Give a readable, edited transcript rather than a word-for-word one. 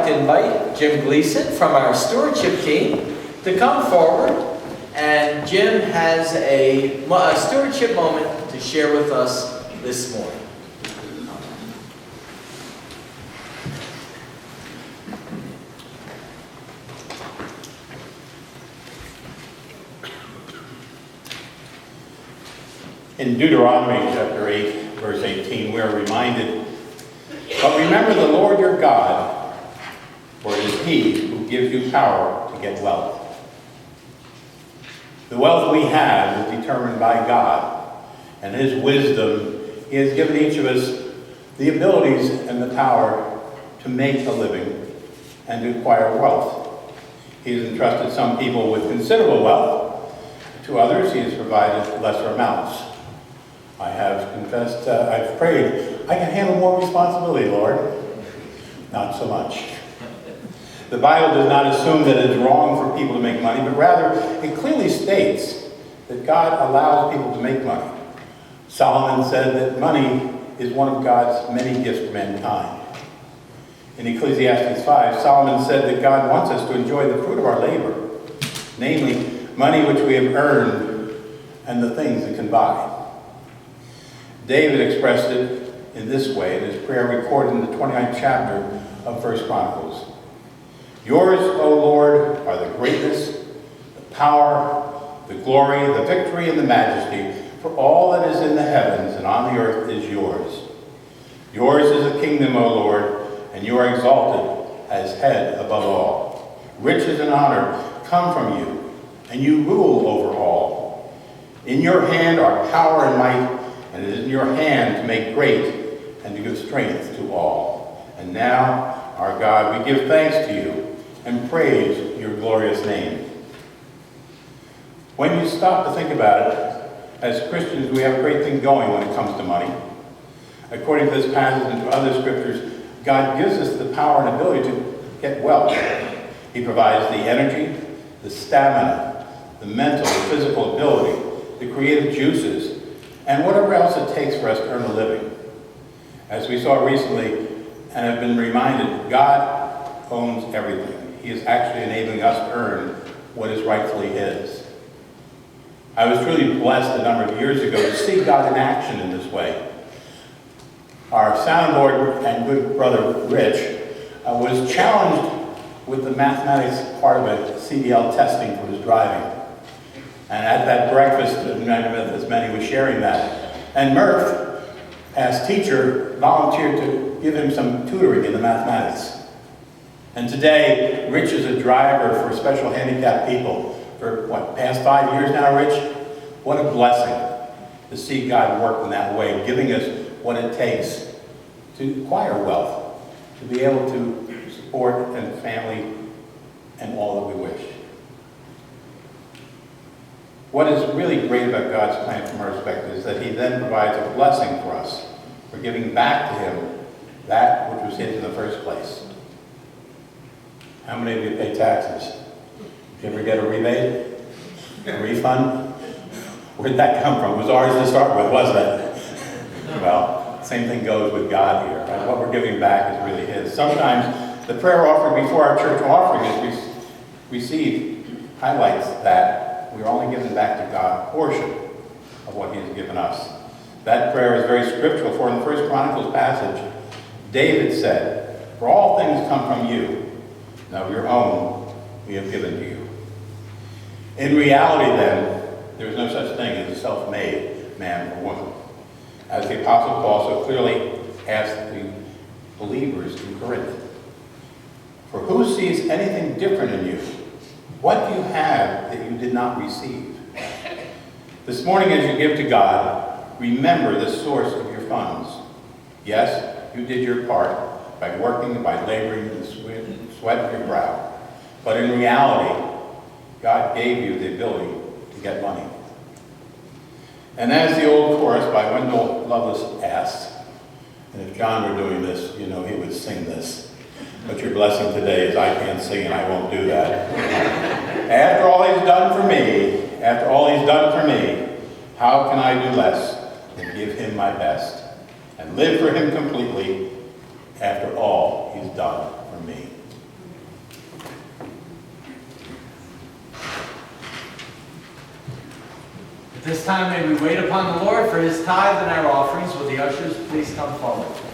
to invite Jim Gleason from our stewardship team to come forward. And Jim has a stewardship moment to share with us this morning. In Deuteronomy chapter 8, verse 18, we are reminded, "But remember the Lord your God, for it is He who gives you power to get wealth." The wealth we have is determined by God, and His wisdom. He has given each of us the abilities and the power to make a living and to acquire wealth. He has entrusted some people with considerable wealth. To others, He has provided lesser amounts. I have confessed, I've prayed, I can handle more responsibility, Lord. Not so much. The Bible does not assume that it's wrong for people to make money, but rather it clearly states that God allows people to make money. Solomon said that money is one of God's many gifts to mankind. In Ecclesiastes 5, Solomon said that God wants us to enjoy the fruit of our labor, namely money which we have earned and the things it can buy. David expressed it in this way in his prayer recorded in the 29th chapter of 1 Chronicles. "Yours, O Lord, are the greatness, the power, the glory, the victory, and the majesty, for all that is in the heavens and on the earth is yours. Yours is the kingdom, O Lord, and you are exalted as head above all. Riches and honor come from you, and you rule over all. In your hand are power and might, and it is in your hand to make great and to give strength to all. And now, our God, we give thanks to you and praise your glorious name." When you stop to think about it, as Christians, we have a great thing going when it comes to money. According to this passage and to other scriptures, God gives us the power and ability to get wealth. He provides the energy, the stamina, the mental, the physical ability, the creative juices, and whatever else it takes for us to earn a living. As we saw recently and have been reminded, God owns everything. He is actually enabling us to earn what is rightfully His. I was truly blessed a number of years ago to see God in action in this way. Our soundboard and good brother Rich was challenged with the mathematics part of a CDL testing for his driving. And at that breakfast, as many was sharing that. And Murph, as teacher, volunteered to give him some tutoring in the mathematics. And today, Rich is a driver for special handicapped people for, past 5 years now, Rich? What a blessing to see God work in that way, giving us what it takes to acquire wealth, to be able to support and family and all that we wish. What is really great about God's plan from our perspective is that He then provides a blessing for us for giving back to Him that which was His in the first place. How many of you pay taxes? Did you ever get a rebate? A refund? Where did that come from? It was ours to start with, wasn't it? Well, same thing goes with God here. Right? What we're giving back is really His. Sometimes the prayer offered before our church offering is received highlights that we're only giving back to God a portion of what He has given us. That prayer is very scriptural, for in the 1 Chronicles passage, David said, "For all things come from you, now of your own we have given to you." In reality then, there is no such thing as a self-made man or woman. As the Apostle Paul so clearly asked the believers in Corinth, "For who sees anything different in you? What do you have that you did not receive?" This morning as you give to God, remember the source of your funds. Yes, you did your part by working, by laboring, and sweat of your brow. But in reality, God gave you the ability to get money. And as the old chorus by Wendell Lovelace asks, and if John were doing this, you know he would sing this. But your blessing today is I can't sing and I won't do that. After all He's done for me, how can I do less than give Him my best and live for Him completely after all He's done for me? This time may we wait upon the Lord for his tithe and our offerings. Will the ushers please come forward?